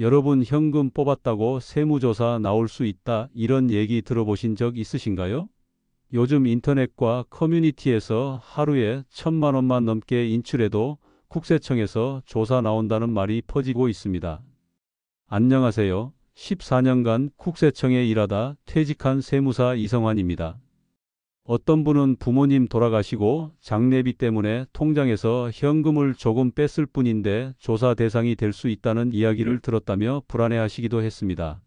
여러분 현금 뽑았다고 세무조사 나올 수 있다 이런 얘기 들어보신 적 있으신가요? 요즘 인터넷과 커뮤니티에서 하루에 1,000만 원만 넘게 인출해도 국세청에서 조사 나온다는 말이 퍼지고 있습니다. 안녕하세요. 14년간 국세청에 일하다 퇴직한 세무사 이성환입니다. 어떤 분은 부모님 돌아가시고 장례비 때문에 통장에서 현금을 조금 뺐을 뿐인데 조사 대상이 될 수 있다는 이야기를 들었다며 불안해하시기도 했습니다.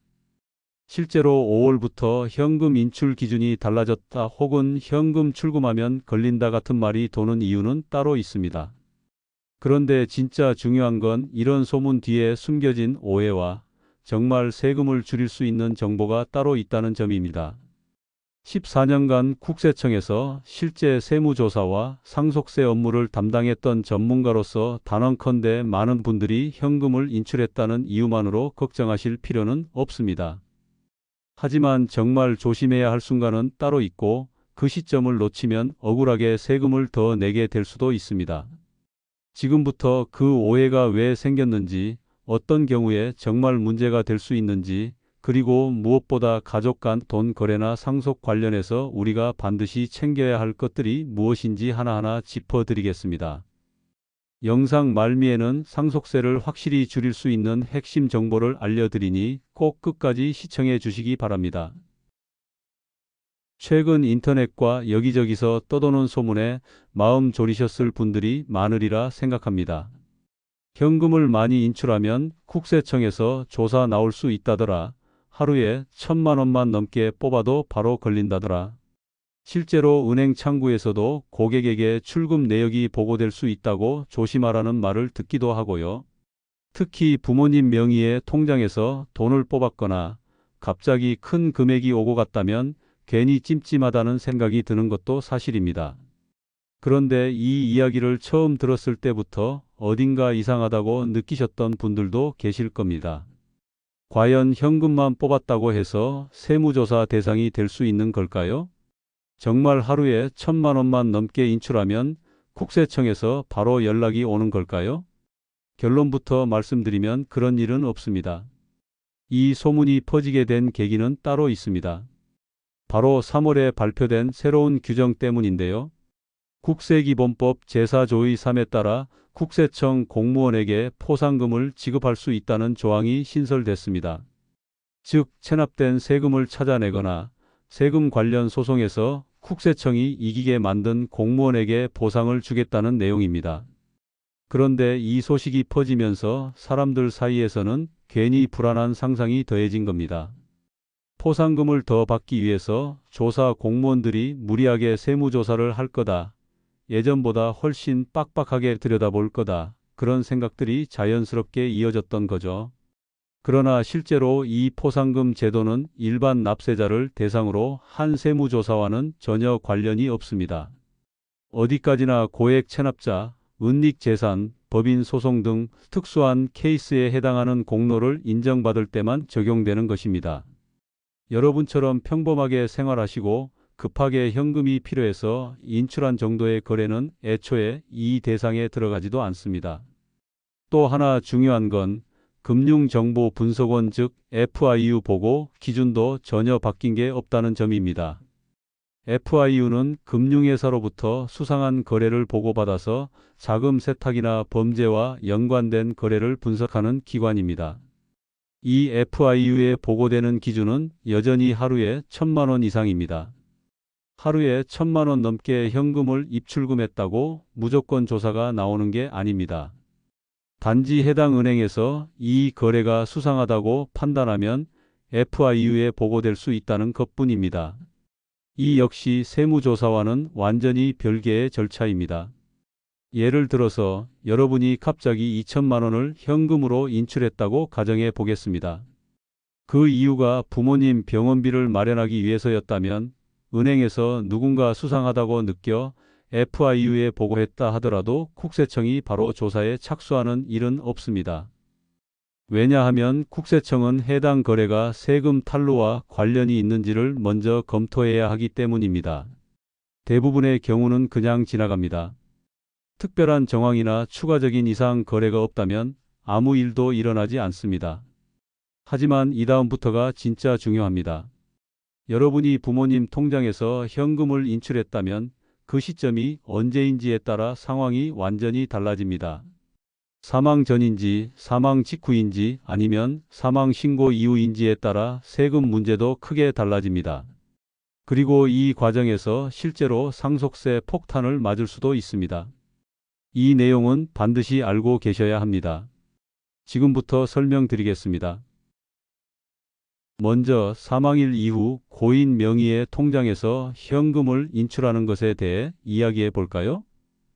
실제로 5월부터 현금 인출 기준이 달라졌다 혹은 현금 출금하면 걸린다 같은 말이 도는 이유는 따로 있습니다. 그런데 진짜 중요한 건 이런 소문 뒤에 숨겨진 오해와 정말 세금을 줄일 수 있는 정보가 따로 있다는 점입니다. 14년간 국세청에서 실제 세무조사와 상속세 업무를 담당했던 전문가로서 단언컨대 많은 분들이 현금을 인출했다는 이유만으로 걱정하실 필요는 없습니다. 하지만 정말 조심해야 할 순간은 따로 있고 그 시점을 놓치면 억울하게 세금을 더 내게 될 수도 있습니다. 지금부터 그 오해가 왜 생겼는지, 어떤 경우에 정말 문제가 될 수 있는지, 그리고 무엇보다 가족 간 돈 거래나 상속 관련해서 우리가 반드시 챙겨야 할 것들이 무엇인지 하나하나 짚어드리겠습니다. 영상 말미에는 상속세를 확실히 줄일 수 있는 핵심 정보를 알려드리니 꼭 끝까지 시청해 주시기 바랍니다. 최근 인터넷과 여기저기서 떠도는 소문에 마음 졸이셨을 분들이 많으리라 생각합니다. 현금을 많이 인출하면 국세청에서 조사 나올 수 있다더라. 하루에 1,000만 원만 넘게 뽑아도 바로 걸린다더라. 실제로 은행 창구에서도 고객에게 출금 내역이 보고될 수 있다고 조심하라는 말을 듣기도 하고요. 특히 부모님 명의의 통장에서 돈을 뽑았거나 갑자기 큰 금액이 오고 갔다면 괜히 찜찜하다는 생각이 드는 것도 사실입니다. 그런데 이 이야기를 처음 들었을 때부터 어딘가 이상하다고 느끼셨던 분들도 계실 겁니다. 과연 현금만 뽑았다고 해서 세무조사 대상이 될 수 있는 걸까요? 정말 하루에 1,000만 원만 넘게 인출하면 국세청에서 바로 연락이 오는 걸까요? 결론부터 말씀드리면 그런 일은 없습니다. 이 소문이 퍼지게 된 계기는 따로 있습니다. 바로 3월에 발표된 새로운 규정 때문인데요. 국세기본법 제4조의 3에 따라 국세청 공무원에게 포상금을 지급할 수 있다는 조항이 신설됐습니다. 즉, 체납된 세금을 찾아내거나 세금 관련 소송에서 국세청이 이기게 만든 공무원에게 보상을 주겠다는 내용입니다. 그런데 이 소식이 퍼지면서 사람들 사이에서는 괜히 불안한 상상이 더해진 겁니다. 포상금을 더 받기 위해서 조사 공무원들이 무리하게 세무조사를 할 거다. 예전보다 훨씬 빡빡하게 들여다볼 거다. 그런 생각들이 자연스럽게 이어졌던 거죠. 그러나 실제로 이 포상금 제도는 일반 납세자를 대상으로 한 세무조사와는 전혀 관련이 없습니다. 어디까지나 고액 체납자, 은닉재산, 법인 소송 등 특수한 케이스에 해당하는 공로를 인정받을 때만 적용되는 것입니다. 여러분처럼 평범하게 생활하시고 급하게 현금이 필요해서 인출한 정도의 거래는 애초에 이 대상에 들어가지도 않습니다. 또 하나 중요한 건 금융정보분석원 즉 FIU 보고 기준도 전혀 바뀐 게 없다는 점입니다. FIU는 금융회사로부터 수상한 거래를 보고받아서 자금 세탁이나 범죄와 연관된 거래를 분석하는 기관입니다. 이 FIU에 보고되는 기준은 여전히 하루에 1,000만 원 이상입니다. 하루에 1,000만 원 넘게 현금을 입출금했다고 무조건 조사가 나오는 게 아닙니다. 단지 해당 은행에서 이 거래가 수상하다고 판단하면 FIU에 보고될 수 있다는 것뿐입니다. 이 역시 세무조사와는 완전히 별개의 절차입니다. 예를 들어서 여러분이 갑자기 2,000만 원을 현금으로 인출했다고 가정해 보겠습니다. 그 이유가 부모님 병원비를 마련하기 위해서였다면 은행에서 누군가 수상하다고 느껴 FIU에 보고했다 하더라도 국세청이 바로 조사에 착수하는 일은 없습니다. 왜냐하면 국세청은 해당 거래가 세금 탈루와 관련이 있는지를 먼저 검토해야 하기 때문입니다. 대부분의 경우는 그냥 지나갑니다. 특별한 정황이나 추가적인 이상 거래가 없다면 아무 일도 일어나지 않습니다. 하지만 이 다음부터가 진짜 중요합니다. 여러분이 부모님 통장에서 현금을 인출했다면 그 시점이 언제인지에 따라 상황이 완전히 달라집니다. 사망 전인지, 사망 직후인지, 아니면 사망 신고 이후인지에 따라 세금 문제도 크게 달라집니다. 그리고 이 과정에서 실제로 상속세 폭탄을 맞을 수도 있습니다. 이 내용은 반드시 알고 계셔야 합니다. 지금부터 설명드리겠습니다. 먼저 사망일 이후 고인 명의의 통장에서 현금을 인출하는 것에 대해 이야기해 볼까요?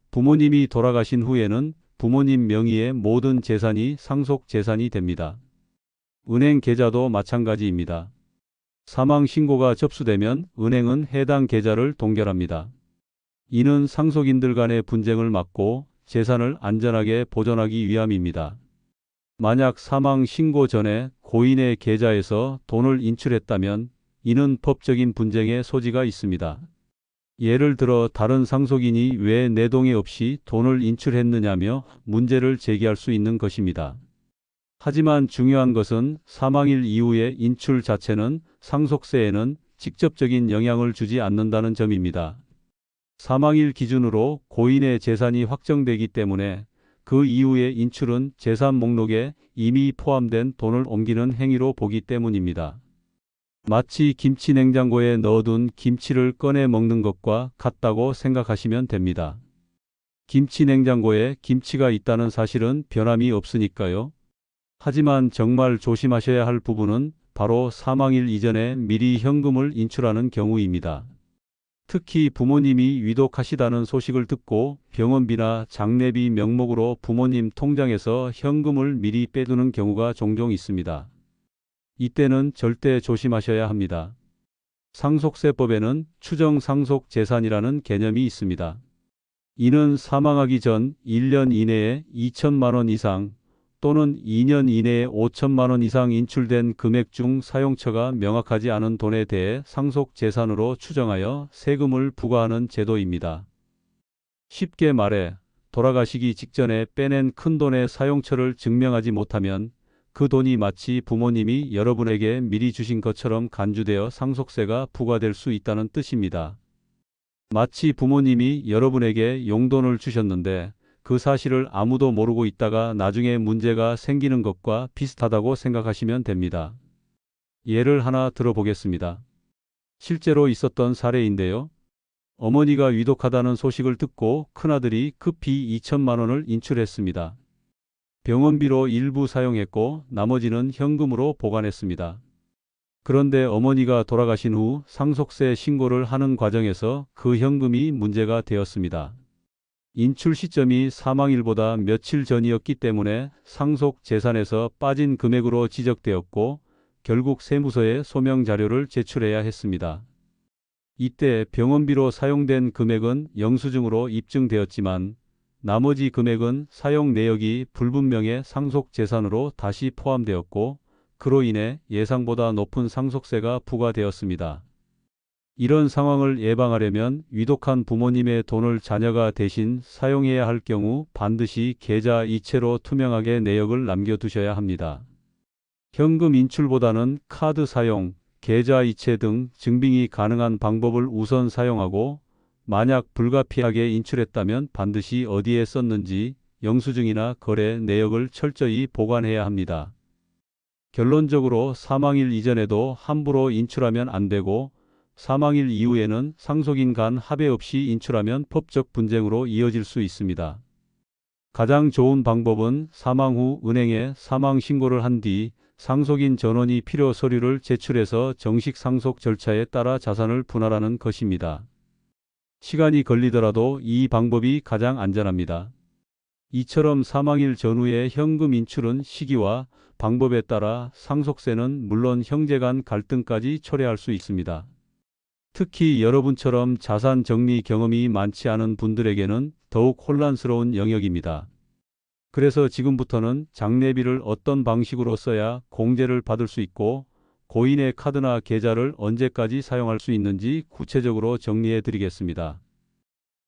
부모님이 돌아가신 후에는 부모님 명의의 모든 재산이 상속 재산이 됩니다. 은행 계좌도 마찬가지입니다. 사망 신고가 접수되면 은행은 해당 계좌를 동결합니다. 이는 상속인들 간의 분쟁을 막고 재산을 안전하게 보존하기 위함입니다. 만약 사망 신고 전에 고인의 계좌에서 돈을 인출했다면 이는 법적인 분쟁의 소지가 있습니다. 예를 들어 다른 상속인이 왜 내 동의 없이 돈을 인출했느냐며 문제를 제기할 수 있는 것입니다. 하지만 중요한 것은 사망일 이후의 인출 자체는 상속세에는 직접적인 영향을 주지 않는다는 점입니다. 사망일 기준으로 고인의 재산이 확정되기 때문에 그 이후의 인출은 재산 목록에 이미 포함된 돈을 옮기는 행위로 보기 때문입니다. 마치 김치 냉장고에 넣어둔 김치를 꺼내 먹는 것과 같다고 생각하시면 됩니다. 김치 냉장고에 김치가 있다는 사실은 변함이 없으니까요. 하지만 정말 조심하셔야 할 부분은 바로 사망일 이전에 미리 현금을 인출하는 경우입니다. 특히 부모님이 위독하시다는 소식을 듣고 병원비나 장례비 명목으로 부모님 통장에서 현금을 미리 빼두는 경우가 종종 있습니다. 이때는 절대 조심하셔야 합니다. 상속세법에는 추정 상속 재산이라는 개념이 있습니다. 이는 사망하기 전 1년 이내에 2천만 원 이상 또는 2년 이내에 5천만 원 이상 인출된 금액 중 사용처가 명확하지 않은 돈에 대해 상속 재산으로 추정하여 세금을 부과하는 제도입니다. 쉽게 말해 돌아가시기 직전에 빼낸 큰돈의 사용처를 증명하지 못하면 그 돈이 마치 부모님이 여러분에게 미리 주신 것처럼 간주되어 상속세가 부과될 수 있다는 뜻입니다. 마치 부모님이 여러분에게 용돈을 주셨는데 그 사실을 아무도 모르고 있다가 나중에 문제가 생기는 것과 비슷하다고 생각하시면 됩니다. 예를 하나 들어보겠습니다. 실제로 있었던 사례인데요. 어머니가 위독하다는 소식을 듣고 큰아들이 급히 2천만 원을 인출했습니다. 병원비로 일부 사용했고 나머지는 현금으로 보관했습니다. 그런데 어머니가 돌아가신 후 상속세 신고를 하는 과정에서 그 현금이 문제가 되었습니다. 인출 시점이 사망일보다 며칠 전이었기 때문에 상속 재산에서 빠진 금액으로 지적되었고 결국 세무서에 소명 자료를 제출해야 했습니다. 이때 병원비로 사용된 금액은 영수증으로 입증되었지만 나머지 금액은 사용 내역이 불분명해 상속 재산으로 다시 포함되었고 그로 인해 예상보다 높은 상속세가 부과되었습니다. 이런 상황을 예방하려면 위독한 부모님의 돈을 자녀가 대신 사용해야 할 경우 반드시 계좌 이체로 투명하게 내역을 남겨두셔야 합니다. 현금 인출보다는 카드 사용, 계좌 이체 등 증빙이 가능한 방법을 우선 사용하고 만약 불가피하게 인출했다면 반드시 어디에 썼는지 영수증이나 거래 내역을 철저히 보관해야 합니다. 결론적으로 사망일 이전에도 함부로 인출하면 안 되고 사망일 이후에는 상속인 간 합의 없이 인출하면 법적 분쟁으로 이어질 수 있습니다. 가장 좋은 방법은 사망 후 은행에 사망 신고를 한 뒤 상속인 전원이 필요 서류를 제출해서 정식 상속 절차에 따라 자산을 분할하는 것입니다. 시간이 걸리더라도 이 방법이 가장 안전합니다. 이처럼 사망일 전후의 현금 인출은 시기와 방법에 따라 상속세는 물론 형제 간 갈등까지 초래할 수 있습니다. 특히 여러분처럼 자산 정리 경험이 많지 않은 분들에게는 더욱 혼란스러운 영역입니다. 그래서 지금부터는 장례비를 어떤 방식으로 써야 공제를 받을 수 있고 고인의 카드나 계좌를 언제까지 사용할 수 있는지 구체적으로 정리해 드리겠습니다.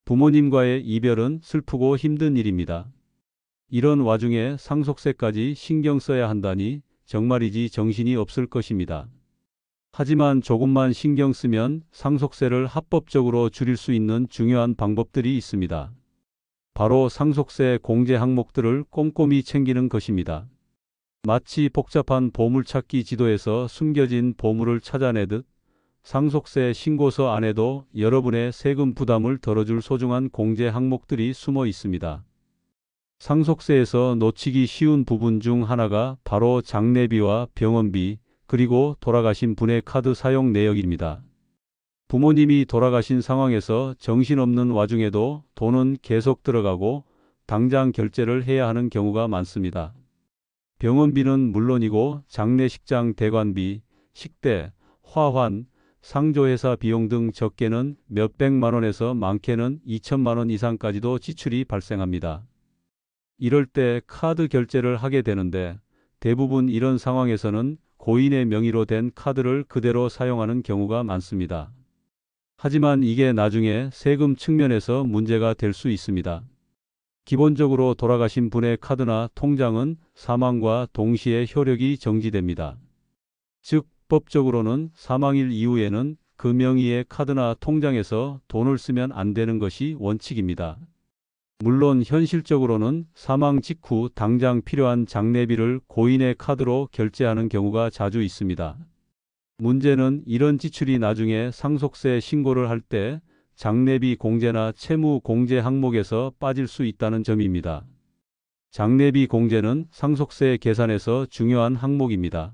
부모님과의 이별은 슬프고 힘든 일입니다. 이런 와중에 상속세까지 신경 써야 한다니 정말이지 정신이 없을 것입니다. 하지만 조금만 신경 쓰면 상속세를 합법적으로 줄일 수 있는 중요한 방법들이 있습니다. 바로 상속세 공제 항목들을 꼼꼼히 챙기는 것입니다. 마치 복잡한 보물찾기 지도에서 숨겨진 보물을 찾아내듯 상속세 신고서 안에도 여러분의 세금 부담을 덜어줄 소중한 공제 항목들이 숨어 있습니다. 상속세에서 놓치기 쉬운 부분 중 하나가 바로 장례비와 병원비, 그리고 돌아가신 분의 카드 사용 내역입니다. 부모님이 돌아가신 상황에서 정신없는 와중에도 돈은 계속 들어가고 당장 결제를 해야 하는 경우가 많습니다. 병원비는 물론이고 장례식장 대관비, 식대, 화환, 상조회사 비용 등 적게는 몇백만 원에서 많게는 2천만 원 이상까지도 지출이 발생합니다. 이럴 때 카드 결제를 하게 되는데 대부분 이런 상황에서는 고인의 명의로 된 카드를 그대로 사용하는 경우가 많습니다. 하지만 이게 나중에 세금 측면에서 문제가 될 수 있습니다. 기본적으로 돌아가신 분의 카드나 통장은 사망과 동시에 효력이 정지됩니다. 즉, 법적으로는 사망일 이후에는 그 명의의 카드나 통장에서 돈을 쓰면 안 되는 것이 원칙입니다. 물론 현실적으로는 사망 직후 당장 필요한 장례비를 고인의 카드로 결제하는 경우가 자주 있습니다. 문제는 이런 지출이 나중에 상속세 신고를 할 때 장례비 공제나 채무 공제 항목에서 빠질 수 있다는 점입니다. 장례비 공제는 상속세 계산에서 중요한 항목입니다.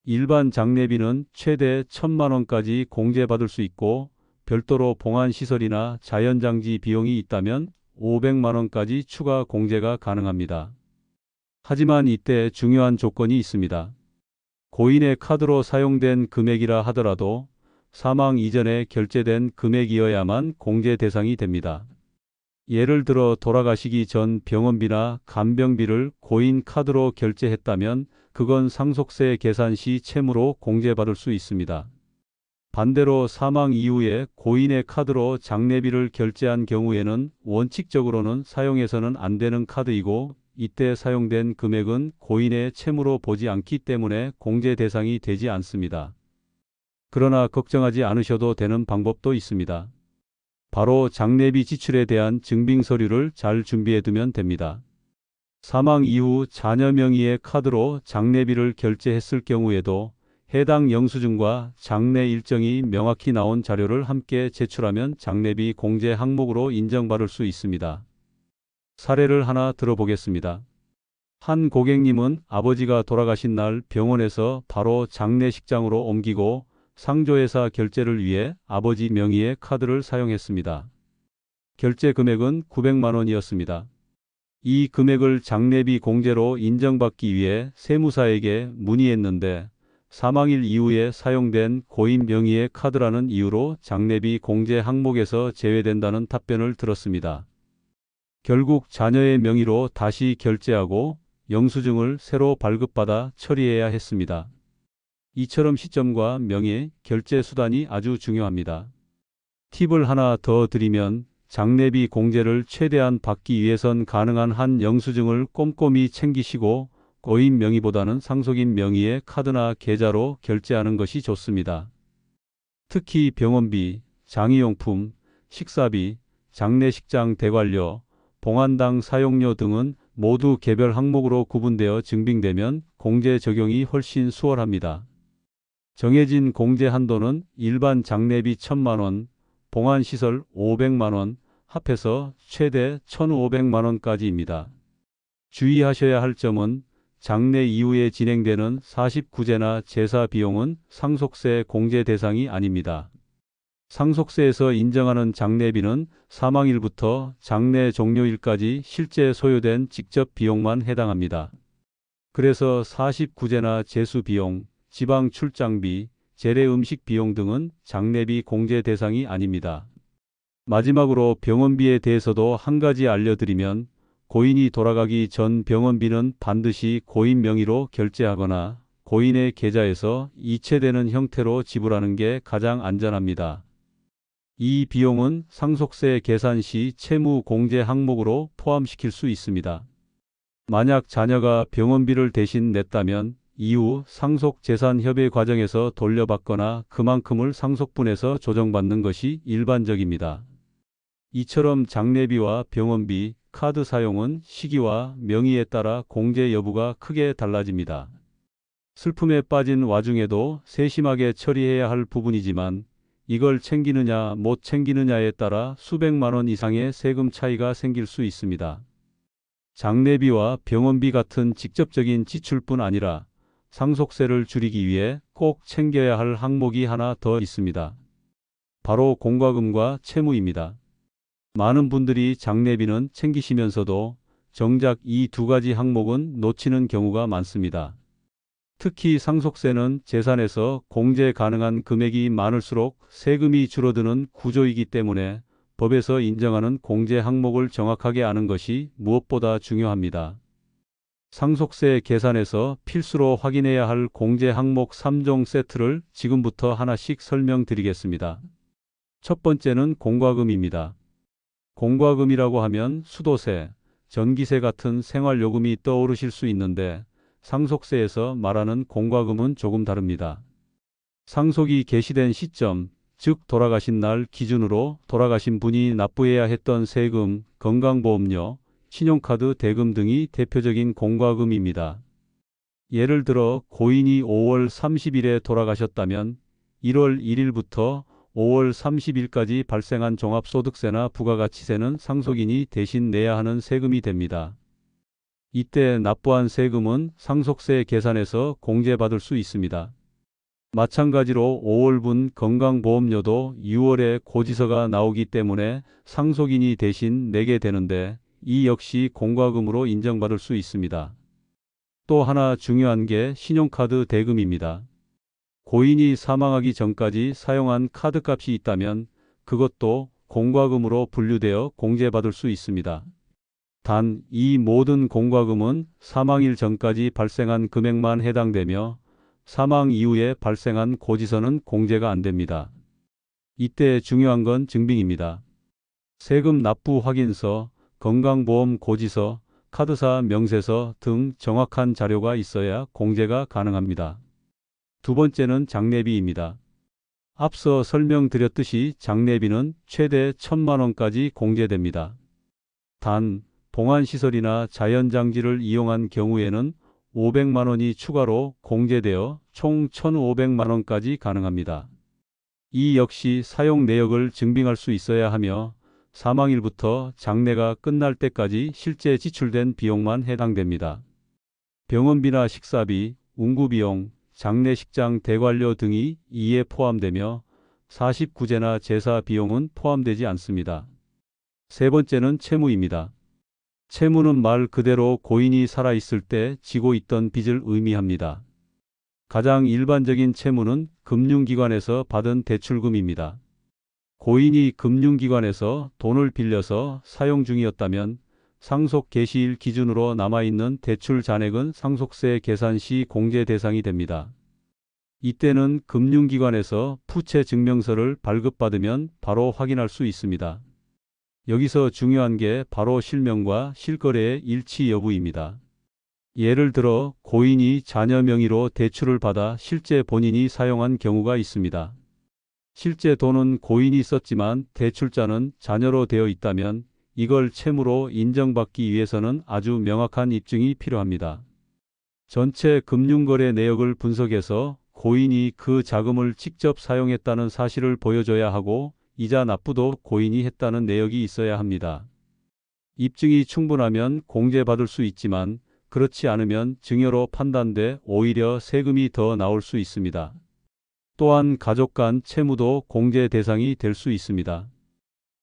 일반 장례비는 최대 1,000만 원까지 공제받을 수 있고 별도로 봉안시설이나 자연장지 비용이 있다면 500만 원까지 추가 공제가 가능합니다. 하지만 이때 중요한 조건이 있습니다. 고인의 카드로 사용된 금액이라 하더라도 사망 이전에 결제된 금액이어야만 공제 대상이 됩니다. 예를 들어 돌아가시기 전 병원비나 간병비를 고인 카드로 결제했다면 그건 상속세 계산 시 채무로 공제받을 수 있습니다. 반대로 사망 이후에 고인의 카드로 장례비를 결제한 경우에는 원칙적으로는 사용해서는 안 되는 카드이고 이때 사용된 금액은 고인의 채무로 보지 않기 때문에 공제 대상이 되지 않습니다. 그러나 걱정하지 않으셔도 되는 방법도 있습니다. 바로 장례비 지출에 대한 증빙 서류를 잘 준비해 두면 됩니다. 사망 이후 자녀 명의의 카드로 장례비를 결제했을 경우에도 해당 영수증과 장례 일정이 명확히 나온 자료를 함께 제출하면 장례비 공제 항목으로 인정받을 수 있습니다. 사례를 하나 들어보겠습니다. 한 고객님은 아버지가 돌아가신 날 병원에서 바로 장례식장으로 옮기고 상조회사 결제를 위해 아버지 명의의 카드를 사용했습니다. 결제 금액은 900만 원이었습니다. 이 금액을 장례비 공제로 인정받기 위해 세무사에게 문의했는데 사망일 이후에 사용된 고인 명의의 카드라는 이유로 장례비 공제 항목에서 제외된다는 답변을 들었습니다. 결국 자녀의 명의로 다시 결제하고 영수증을 새로 발급받아 처리해야 했습니다. 이처럼 시점과 명의, 결제 수단이 아주 중요합니다. 팁을 하나 더 드리면 장례비 공제를 최대한 받기 위해선 가능한 한 영수증을 꼼꼼히 챙기시고 고인 명의보다는 상속인 명의의 카드나 계좌로 결제하는 것이 좋습니다. 특히 병원비, 장의용품, 식사비, 장례식장 대관료, 봉안당 사용료 등은 모두 개별 항목으로 구분되어 증빙되면 공제 적용이 훨씬 수월합니다. 정해진 공제 한도는 일반 장례비 1,000만 원, 봉안시설 500만 원, 합해서 최대 1,500만 원까지입니다. 주의하셔야 할 점은 장례 이후에 진행되는 49제나 제사 비용은 상속세 공제 대상이 아닙니다. 상속세에서 인정하는 장례비는 사망일부터 장례 종료일까지 실제 소요된 직접 비용만 해당합니다. 그래서 49제나 제수 비용, 지방 출장비, 재래 음식 비용 등은 장례비 공제 대상이 아닙니다. 마지막으로 병원비에 대해서도 한 가지 알려드리면 고인이 돌아가기 전 병원비는 반드시 고인 명의로 결제하거나 고인의 계좌에서 이체되는 형태로 지불하는 게 가장 안전합니다. 이 비용은 상속세 계산 시 채무 공제 항목으로 포함시킬 수 있습니다. 만약 자녀가 병원비를 대신 냈다면 이후 상속재산 협의 과정에서 돌려받거나 그만큼을 상속분에서 조정받는 것이 일반적입니다. 이처럼 장례비와 병원비, 카드 사용은 시기와 명의에 따라 공제 여부가 크게 달라집니다. 슬픔에 빠진 와중에도 세심하게 처리해야 할 부분이지만 이걸 챙기느냐 못 챙기느냐에 따라 수백만 원 이상의 세금 차이가 생길 수 있습니다. 장례비와 병원비 같은 직접적인 지출뿐 아니라 상속세를 줄이기 위해 꼭 챙겨야 할 항목이 하나 더 있습니다. 바로 공과금과 채무입니다. 많은 분들이 장례비는 챙기시면서도 정작 이 두 가지 항목은 놓치는 경우가 많습니다. 특히 상속세는 재산에서 공제 가능한 금액이 많을수록 세금이 줄어드는 구조이기 때문에 법에서 인정하는 공제 항목을 정확하게 아는 것이 무엇보다 중요합니다. 상속세 계산에서 필수로 확인해야 할 공제 항목 3종 세트를 지금부터 하나씩 설명드리겠습니다. 첫 번째는 공과금입니다. 공과금이라고 하면 수도세, 전기세 같은 생활요금이 떠오르실 수 있는데 상속세에서 말하는 공과금은 조금 다릅니다. 상속이 개시된 시점, 즉 돌아가신 날 기준으로 돌아가신 분이 납부해야 했던 세금, 건강보험료, 신용카드 대금 등이 대표적인 공과금입니다. 예를 들어 고인이 5월 30일에 돌아가셨다면 1월 1일부터 5월 30일까지 발생한 종합소득세나 부가가치세는 상속인이 대신 내야 하는 세금이 됩니다. 이때 납부한 세금은 상속세 계산에서 공제받을 수 있습니다. 마찬가지로 5월분 건강보험료도 6월에 고지서가 나오기 때문에 상속인이 대신 내게 되는데 이 역시 공과금으로 인정받을 수 있습니다. 또 하나 중요한 게 신용카드 대금입니다. 고인이 사망하기 전까지 사용한 카드값이 있다면 그것도 공과금으로 분류되어 공제받을 수 있습니다. 단, 이 모든 공과금은 사망일 전까지 발생한 금액만 해당되며 사망 이후에 발생한 고지서는 공제가 안 됩니다. 이때 중요한 건 증빙입니다. 세금 납부 확인서, 건강보험 고지서, 카드사 명세서 등 정확한 자료가 있어야 공제가 가능합니다. 두 번째는 장례비입니다. 앞서 설명드렸듯이 장례비는 최대 1,000만 원까지 공제됩니다. 단, 봉안시설이나 자연장지를 이용한 경우에는 500만 원이 추가로 공제되어 총 1,500만 원까지 가능합니다. 이 역시 사용 내역을 증빙할 수 있어야 하며 사망일부터 장례가 끝날 때까지 실제 지출된 비용만 해당됩니다. 병원비나 식사비, 운구비용, 장례식장 대관료 등이 이에 포함되며 49제나 제사 비용은 포함되지 않습니다. 세 번째는 채무입니다. 채무는 말 그대로 고인이 살아있을 때 지고 있던 빚을 의미합니다. 가장 일반적인 채무는 금융기관에서 받은 대출금입니다. 고인이 금융기관에서 돈을 빌려서 사용 중이었다면 상속 개시일 기준으로 남아있는 대출 잔액은 상속세 계산 시 공제 대상이 됩니다. 이때는 금융기관에서 부채 증명서를 발급받으면 바로 확인할 수 있습니다. 여기서 중요한 게 바로 실명과 실거래의 일치 여부입니다. 예를 들어 고인이 자녀 명의로 대출을 받아 실제 본인이 사용한 경우가 있습니다. 실제 돈은 고인이 썼지만 대출자는 자녀로 되어 있다면 이걸 채무로 인정받기 위해서는 아주 명확한 입증이 필요합니다. 전체 금융거래 내역을 분석해서 고인이 그 자금을 직접 사용했다는 사실을 보여줘야 하고 이자 납부도 고인이 했다는 내역이 있어야 합니다. 입증이 충분하면 공제받을 수 있지만 그렇지 않으면 증여로 판단돼 오히려 세금이 더 나올 수 있습니다. 또한 가족 간 채무도 공제 대상이 될 수 있습니다.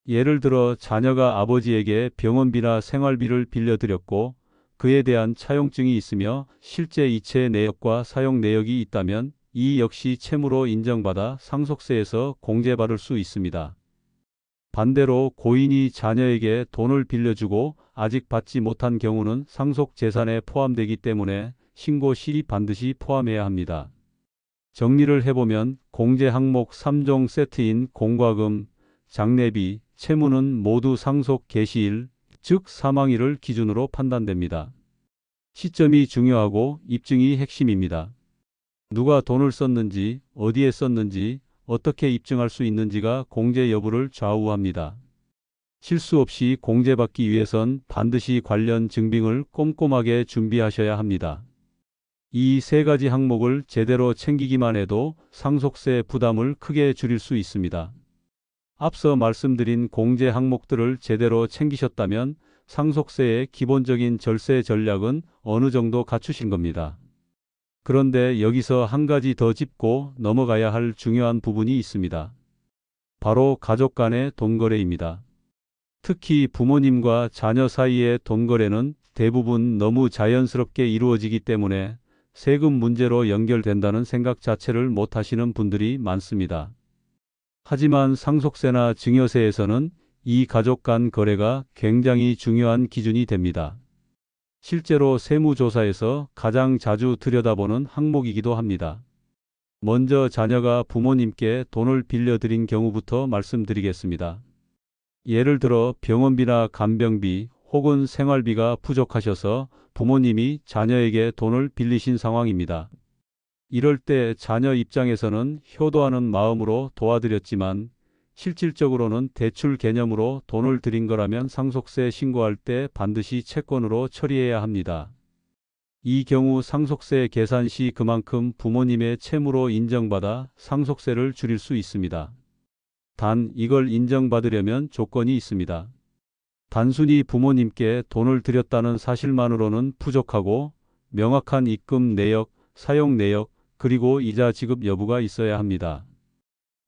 예를 들어 자녀가 아버지에게 병원비나 생활비를 빌려드렸고 그에 대한 차용증이 있으며 실제 이체 내역과 사용 내역이 있다면 이 역시 채무로 인정받아 상속세에서 공제받을 수 있습니다. 반대로 고인이 자녀에게 돈을 빌려주고 아직 받지 못한 경우는 상속 재산에 포함되기 때문에 신고 시 반드시 포함해야 합니다. 정리를 해보면 공제 항목 3종 세트인 공과금, 장례비, 채무는 모두 상속 개시일, 즉 사망일을 기준으로 판단됩니다. 시점이 중요하고 입증이 핵심입니다. 누가 돈을 썼는지, 어디에 썼는지, 어떻게 입증할 수 있는지가 공제 여부를 좌우합니다. 실수 없이 공제받기 위해선 반드시 관련 증빙을 꼼꼼하게 준비하셔야 합니다. 이 세 가지 항목을 제대로 챙기기만 해도 상속세 부담을 크게 줄일 수 있습니다. 앞서 말씀드린 공제 항목들을 제대로 챙기셨다면 상속세의 기본적인 절세 전략은 어느 정도 갖추신 겁니다. 그런데 여기서 한 가지 더 짚고 넘어가야 할 중요한 부분이 있습니다. 바로 가족 간의 돈거래입니다. 특히 부모님과 자녀 사이의 돈거래는 대부분 너무 자연스럽게 이루어지기 때문에 세금 문제로 연결된다는 생각 자체를 못 하시는 분들이 많습니다. 하지만 상속세나 증여세에서는 이 가족 간 거래가 굉장히 중요한 기준이 됩니다. 실제로 세무조사에서 가장 자주 들여다보는 항목이기도 합니다. 먼저 자녀가 부모님께 돈을 빌려드린 경우부터 말씀드리겠습니다. 예를 들어 병원비나 간병비 혹은 생활비가 부족하셔서 부모님이 자녀에게 돈을 빌리신 상황입니다. 이럴 때 자녀 입장에서는 효도하는 마음으로 도와드렸지만 실질적으로는 대출 개념으로 돈을 드린 거라면 상속세 신고할 때 반드시 채권으로 처리해야 합니다. 이 경우 상속세 계산 시 그만큼 부모님의 채무로 인정받아 상속세를 줄일 수 있습니다. 단 이걸 인정받으려면 조건이 있습니다. 단순히 부모님께 돈을 드렸다는 사실만으로는 부족하고 명확한 입금 내역, 사용 내역, 그리고 이자 지급 여부가 있어야 합니다.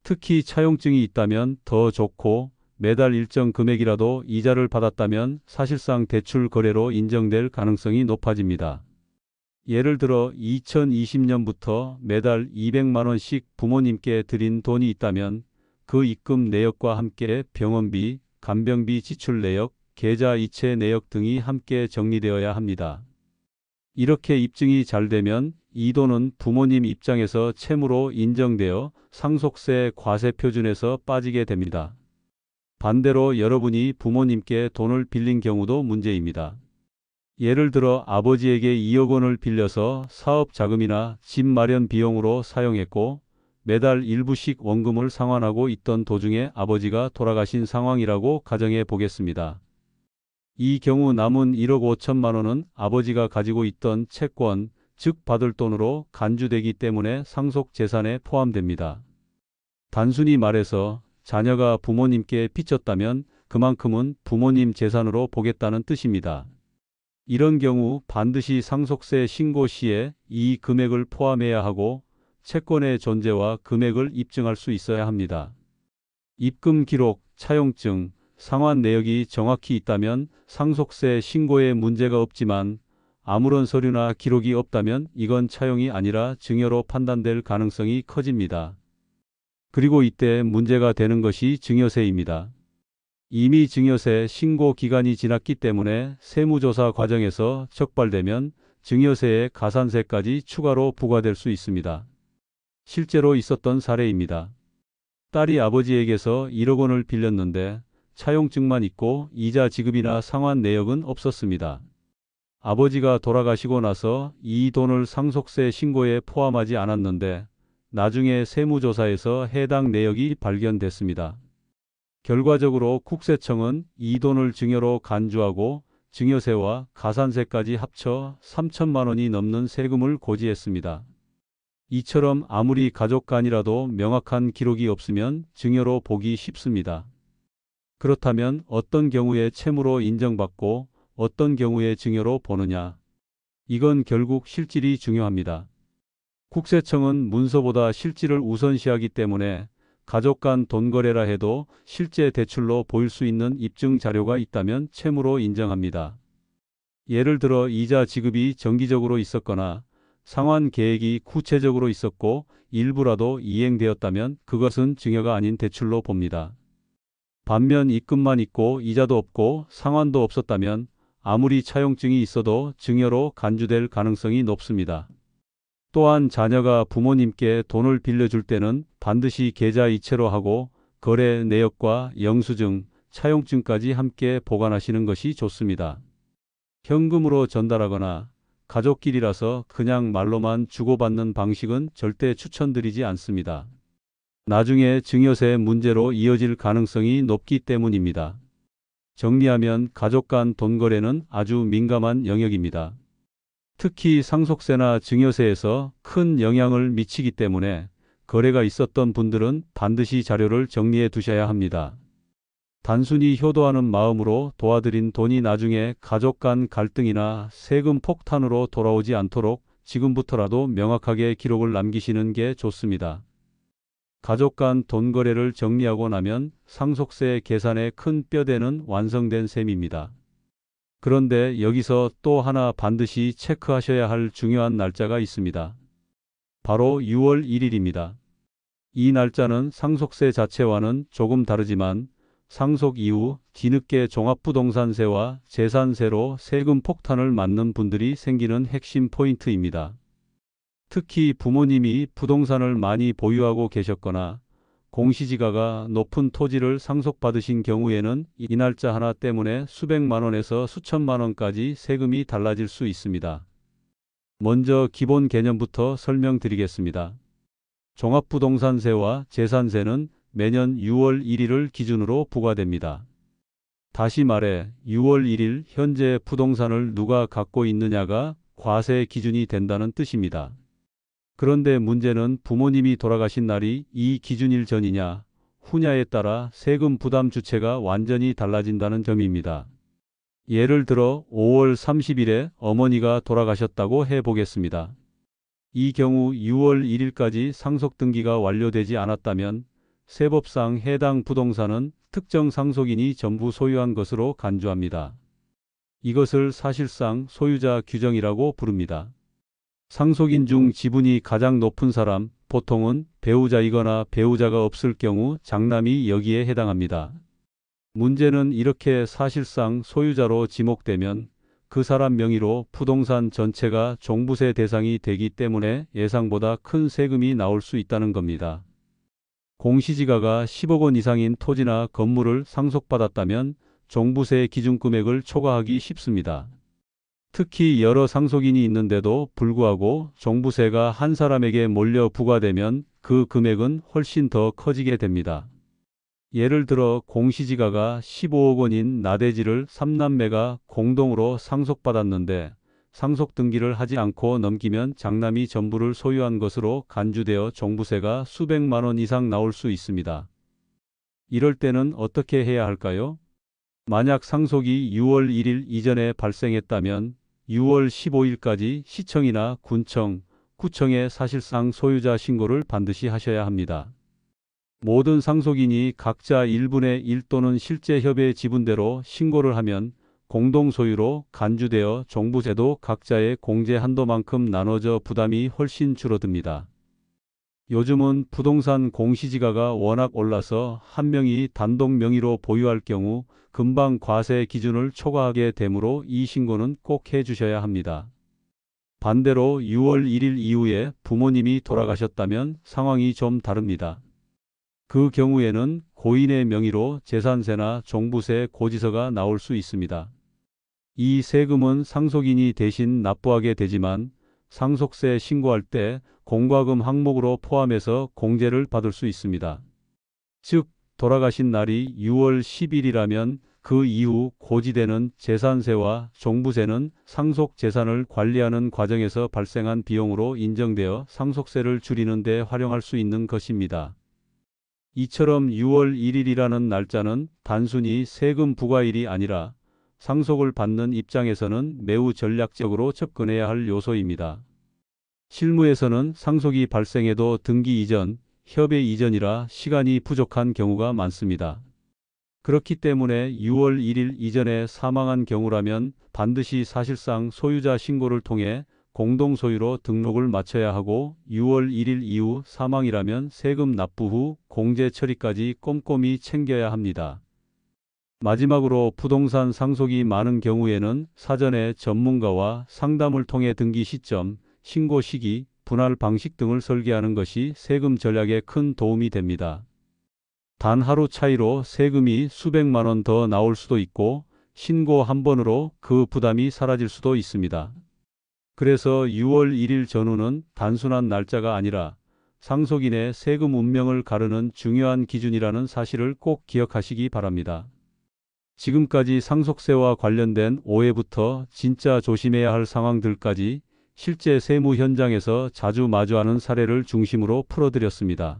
특히 차용증이 있다면 더 좋고 매달 일정 금액이라도 이자를 받았다면 사실상 대출 거래로 인정될 가능성이 높아집니다. 예를 들어 2020년부터 매달 200만 원씩 부모님께 드린 돈이 있다면 그 입금 내역과 함께 병원비, 간병비 지출 내역, 계좌 이체 내역 등이 함께 정리되어야 합니다. 이렇게 입증이 잘 되면 이 돈은 부모님 입장에서 채무로 인정되어 상속세 과세 표준에서 빠지게 됩니다. 반대로 여러분이 부모님께 돈을 빌린 경우도 문제입니다. 예를 들어 아버지에게 2억 원을 빌려서 사업 자금이나 집 마련 비용으로 사용했고 매달 일부씩 원금을 상환하고 있던 도중에 아버지가 돌아가신 상황이라고 가정해 보겠습니다. 이 경우 남은 1억 5천만 원은 아버지가 가지고 있던 채권, 즉 받을 돈으로 간주되기 때문에 상속 재산에 포함됩니다. 단순히 말해서 자녀가 부모님께 빚졌다면 그만큼은 부모님 재산으로 보겠다는 뜻입니다. 이런 경우 반드시 상속세 신고 시에 이 금액을 포함해야 하고 채권의 존재와 금액을 입증할 수 있어야 합니다. 입금 기록, 차용증, 상환 내역이 정확히 있다면 상속세 신고에 문제가 없지만 아무런 서류나 기록이 없다면 이건 차용이 아니라 증여로 판단될 가능성이 커집니다. 그리고 이때 문제가 되는 것이 증여세입니다. 이미 증여세 신고 기간이 지났기 때문에 세무조사 과정에서 적발되면 증여세의 가산세까지 추가로 부과될 수 있습니다. 실제로 있었던 사례입니다. 딸이 아버지에게서 1억 원을 빌렸는데 차용증만 있고 이자 지급이나 상환 내역은 없었습니다. 아버지가 돌아가시고 나서 이 돈을 상속세 신고에 포함하지 않았는데 나중에 세무조사에서 해당 내역이 발견됐습니다. 결과적으로 국세청은 이 돈을 증여로 간주하고 증여세와 가산세까지 합쳐 3천만 원이 넘는 세금을 고지했습니다. 이처럼 아무리 가족 간이라도 명확한 기록이 없으면 증여로 보기 쉽습니다. 그렇다면 어떤 경우에 채무로 인정받고 어떤 경우에 증여로 보느냐? 이건 결국 실질이 중요합니다. 국세청은 문서보다 실질을 우선시하기 때문에 가족 간 돈거래라 해도 실제 대출로 보일 수 있는 입증 자료가 있다면 채무로 인정합니다. 예를 들어 이자 지급이 정기적으로 있었거나 상환 계획이 구체적으로 있었고 일부라도 이행되었다면 그것은 증여가 아닌 대출로 봅니다. 반면 입금만 있고 이자도 없고 상환도 없었다면 아무리 차용증이 있어도 증여로 간주될 가능성이 높습니다. 또한 자녀가 부모님께 돈을 빌려줄 때는 반드시 계좌 이체로 하고 거래 내역과 영수증, 차용증까지 함께 보관하시는 것이 좋습니다. 현금으로 전달하거나 가족끼리라서 그냥 말로만 주고받는 방식은 절대 추천드리지 않습니다. 나중에 증여세 문제로 이어질 가능성이 높기 때문입니다. 정리하면 가족 간 돈거래는 아주 민감한 영역입니다. 특히 상속세나 증여세에서 큰 영향을 미치기 때문에 거래가 있었던 분들은 반드시 자료를 정리해 두셔야 합니다. 단순히 효도하는 마음으로 도와드린 돈이 나중에 가족 간 갈등이나 세금 폭탄으로 돌아오지 않도록 지금부터라도 명확하게 기록을 남기시는 게 좋습니다. 가족 간 돈 거래를 정리하고 나면 상속세 계산의 큰 뼈대는 완성된 셈입니다. 그런데 여기서 또 하나 반드시 체크하셔야 할 중요한 날짜가 있습니다. 바로 6월 1일입니다. 이 날짜는 상속세 자체와는 조금 다르지만 상속 이후 뒤늦게 종합부동산세와 재산세로 세금 폭탄을 맞는 분들이 생기는 핵심 포인트입니다. 특히 부모님이 부동산을 많이 보유하고 계셨거나 공시지가가 높은 토지를 상속받으신 경우에는 이 날짜 하나 때문에 수백만 원에서 수천만 원까지 세금이 달라질 수 있습니다. 먼저 기본 개념부터 설명드리겠습니다. 종합부동산세와 재산세는 매년 6월 1일을 기준으로 부과됩니다. 다시 말해 6월 1일 현재 부동산을 누가 갖고 있느냐가 과세 기준이 된다는 뜻입니다. 그런데 문제는 부모님이 돌아가신 날이 이 기준일 전이냐, 후냐에 따라 세금 부담 주체가 완전히 달라진다는 점입니다. 예를 들어 5월 30일에 어머니가 돌아가셨다고 해보겠습니다. 이 경우 6월 1일까지 상속 등기가 완료되지 않았다면 세법상 해당 부동산은 특정 상속인이 전부 소유한 것으로 간주합니다. 이것을 사실상 소유자 규정이라고 부릅니다. 상속인 중 지분이 가장 높은 사람, 보통은 배우자이거나 배우자가 없을 경우 장남이 여기에 해당합니다. 문제는 이렇게 사실상 소유자로 지목되면 그 사람 명의로 부동산 전체가 종부세 대상이 되기 때문에 예상보다 큰 세금이 나올 수 있다는 겁니다. 공시지가가 10억 원 이상인 토지나 건물을 상속받았다면 종부세 기준금액을 초과하기 쉽습니다. 특히 여러 상속인이 있는데도 불구하고 종부세가 한 사람에게 몰려 부과되면 그 금액은 훨씬 더 커지게 됩니다. 예를 들어 공시지가가 15억 원인 나대지를 3남매가 공동으로 상속받았는데 상속 등기를 하지 않고 넘기면 장남이 전부를 소유한 것으로 간주되어 종부세가 수백만 원 이상 나올 수 있습니다. 이럴 때는 어떻게 해야 할까요? 만약 상속이 6월 1일 이전에 발생했다면 6월 15일까지 시청이나 군청, 구청에 사실상 소유자 신고를 반드시 하셔야 합니다. 모든 상속인이 각자 1분의 1 또는 실제 협의 지분대로 신고를 하면 공동소유로 간주되어 종부세도 각자의 공제 한도만큼 나눠져 부담이 훨씬 줄어듭니다. 요즘은 부동산 공시지가가 워낙 올라서 한 명이 단독 명의로 보유할 경우 금방 과세 기준을 초과하게 되므로 이 신고는 꼭 해주셔야 합니다. 반대로 6월 1일 이후에 부모님이 돌아가셨다면 상황이 좀 다릅니다. 그 경우에는 고인의 명의로 재산세나 종부세 고지서가 나올 수 있습니다. 이 세금은 상속인이 대신 납부하게 되지만 상속세 신고할 때 공과금 항목으로 포함해서 공제를 받을 수 있습니다. 즉, 돌아가신 날이 6월 10일이라면 그 이후 고지되는 재산세와 종부세는 상속 재산을 관리하는 과정에서 발생한 비용으로 인정되어 상속세를 줄이는 데 활용할 수 있는 것입니다. 이처럼 6월 1일이라는 날짜는 단순히 세금 부과일이 아니라 상속을 받는 입장에서는 매우 전략적으로 접근해야 할 요소입니다. 실무에서는 상속이 발생해도 등기 이전, 협의 이전이라 시간이 부족한 경우가 많습니다. 그렇기 때문에 6월 1일 이전에 사망한 경우라면 반드시 사실상 소유자 신고를 통해 공동소유로 등록을 마쳐야 하고 6월 1일 이후 사망이라면 세금 납부 후 공제 처리까지 꼼꼼히 챙겨야 합니다. 마지막으로 부동산 상속이 많은 경우에는 사전에 전문가와 상담을 통해 등기 시점, 신고 시기, 분할 방식 등을 설계하는 것이 세금 전략에 큰 도움이 됩니다. 단 하루 차이로 세금이 수백만 원 더 나올 수도 있고 신고 한 번으로 그 부담이 사라질 수도 있습니다. 그래서 6월 1일 전후는 단순한 날짜가 아니라 상속인의 세금 운명을 가르는 중요한 기준이라는 사실을 꼭 기억하시기 바랍니다. 지금까지 상속세와 관련된 오해부터 진짜 조심해야 할 상황들까지 실제 세무 현장에서 자주 마주하는 사례를 중심으로 풀어드렸습니다.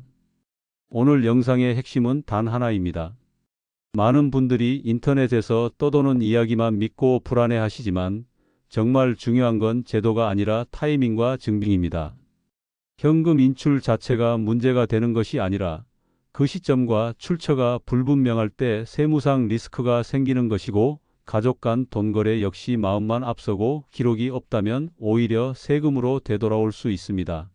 오늘 영상의 핵심은 단 하나입니다. 많은 분들이 인터넷에서 떠도는 이야기만 믿고 불안해하시지만 정말 중요한 건 제도가 아니라 타이밍과 증빙입니다. 현금 인출 자체가 문제가 되는 것이 아니라 그 시점과 출처가 불분명할 때 세무상 리스크가 생기는 것이고, 가족 간 돈거래 역시 마음만 앞서고 기록이 없다면 오히려 세금으로 되돌아올 수 있습니다.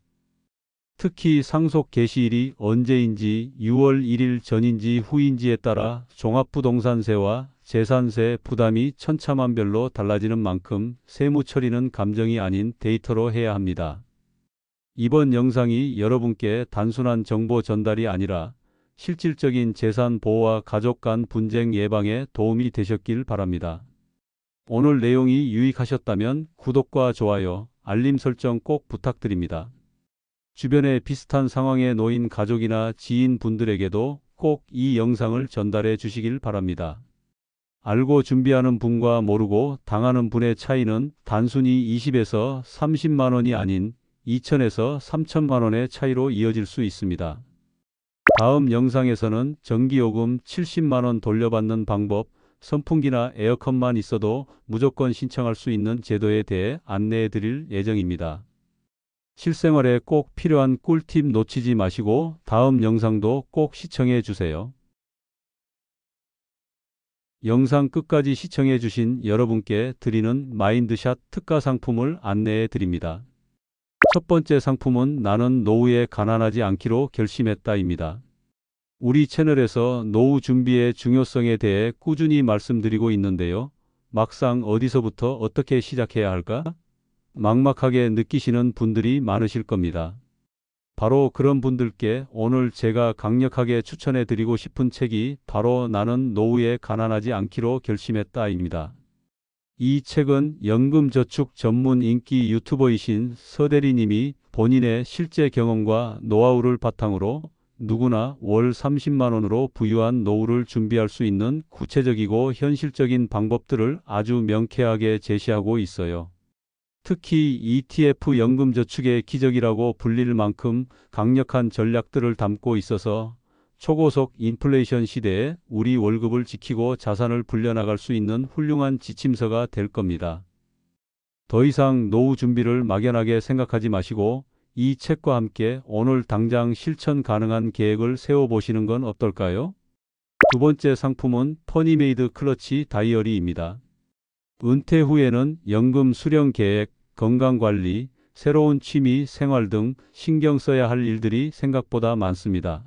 특히 상속 개시일이 언제인지 6월 1일 전인지 후인지에 따라 종합부동산세와 재산세 부담이 천차만별로 달라지는 만큼 세무 처리는 감정이 아닌 데이터로 해야 합니다. 이번 영상이 여러분께 단순한 정보 전달이 아니라 실질적인 재산 보호와 가족 간 분쟁 예방에 도움이 되셨길 바랍니다. 오늘 내용이 유익하셨다면 구독과 좋아요, 알림 설정 꼭 부탁드립니다. 주변에 비슷한 상황에 놓인 가족이나 지인분들에게도 꼭 이 영상을 전달해 주시길 바랍니다. 알고 준비하는 분과 모르고 당하는 분의 차이는 단순히 20에서 30만 원이 아닌 2천에서 3천만 원의 차이로 이어질 수 있습니다. 다음 영상에서는 전기요금 70만 원 돌려받는 방법, 선풍기나 에어컨만 있어도 무조건 신청할 수 있는 제도에 대해 안내해 드릴 예정입니다. 실생활에 꼭 필요한 꿀팁 놓치지 마시고 다음 영상도 꼭 시청해 주세요. 영상 끝까지 시청해 주신 여러분께 드리는 마인드샷 특가 상품을 안내해 드립니다. 첫 번째 상품은 나는 노후에 가난하지 않기로 결심했다입니다. 우리 채널에서 노후 준비의 중요성에 대해 꾸준히 말씀드리고 있는데요. 막상 어디서부터 어떻게 시작해야 할까? 막막하게 느끼시는 분들이 많으실 겁니다. 바로 그런 분들께 오늘 제가 강력하게 추천해 드리고 싶은 책이 바로 나는 노후에 가난하지 않기로 결심했다입니다. 이 책은 연금저축 전문 인기 유튜버이신 서대리님이 본인의 실제 경험과 노하우를 바탕으로 누구나 월 30만 원으로 부유한 노후를 준비할 수 있는 구체적이고 현실적인 방법들을 아주 명쾌하게 제시하고 있어요. 특히 ETF 연금저축의 기적이라고 불릴 만큼 강력한 전략들을 담고 있어서 초고속 인플레이션 시대에 우리 월급을 지키고 자산을 불려나갈 수 있는 훌륭한 지침서가 될 겁니다. 더 이상 노후 준비를 막연하게 생각하지 마시고 이 책과 함께 오늘 당장 실천 가능한 계획을 세워보시는 건 어떨까요? 두 번째 상품은 퍼니메이드 클러치 다이어리입니다. 은퇴 후에는 연금 수령 계획, 건강관리, 새로운 취미, 생활 등 신경 써야 할 일들이 생각보다 많습니다.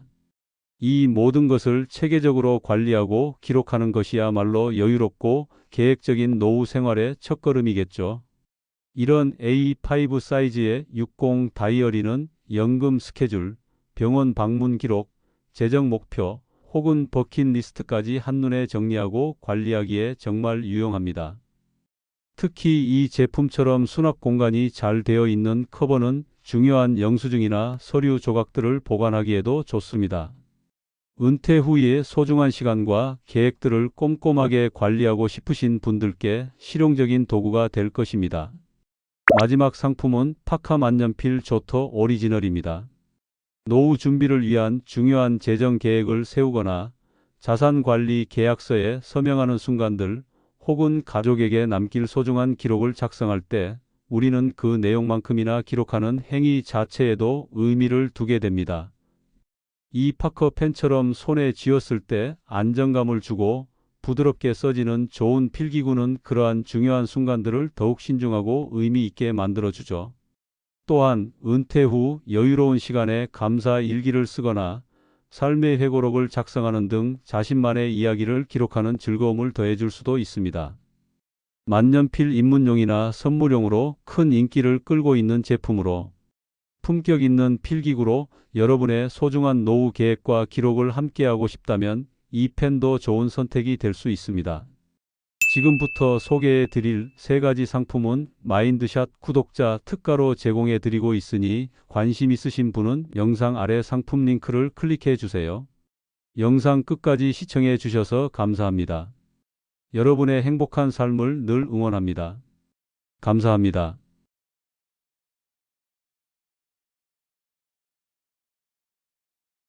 이 모든 것을 체계적으로 관리하고 기록하는 것이야말로 여유롭고 계획적인 노후 생활의 첫걸음이겠죠. 이런 A5 사이즈의 60 다이어리는 연금 스케줄, 병원 방문 기록, 재정 목표 혹은 버킷리스트까지 한눈에 정리하고 관리하기에 정말 유용합니다. 특히 이 제품처럼 수납 공간이 잘 되어 있는 커버는 중요한 영수증이나 서류 조각들을 보관하기에도 좋습니다. 은퇴 후의 소중한 시간과 계획들을 꼼꼼하게 관리하고 싶으신 분들께 실용적인 도구가 될 것입니다. 마지막 상품은 파카 만년필 조토 오리지널입니다. 노후 준비를 위한 중요한 재정 계획을 세우거나 자산관리 계약서에 서명하는 순간들 혹은 가족에게 남길 소중한 기록을 작성할 때 우리는 그 내용만큼이나 기록하는 행위 자체에도 의미를 두게 됩니다. 이 파커 펜처럼 손에 쥐었을 때 안정감을 주고 부드럽게 써지는 좋은 필기구는 그러한 중요한 순간들을 더욱 신중하고 의미 있게 만들어주죠. 또한 은퇴 후 여유로운 시간에 감사 일기를 쓰거나 삶의 회고록을 작성하는 등 자신만의 이야기를 기록하는 즐거움을 더해줄 수도 있습니다. 만년필 입문용이나 선물용으로 큰 인기를 끌고 있는 제품으로 품격 있는 필기구로 여러분의 소중한 노후 계획과 기록을 함께하고 싶다면 이 펜도 좋은 선택이 될 수 있습니다. 지금부터 소개해 드릴 세 가지 상품은 마인드샷 구독자 특가로 제공해 드리고 있으니 관심 있으신 분은 영상 아래 상품 링크를 클릭해 주세요. 영상 끝까지 시청해 주셔서 감사합니다. 여러분의 행복한 삶을 늘 응원합니다. 감사합니다.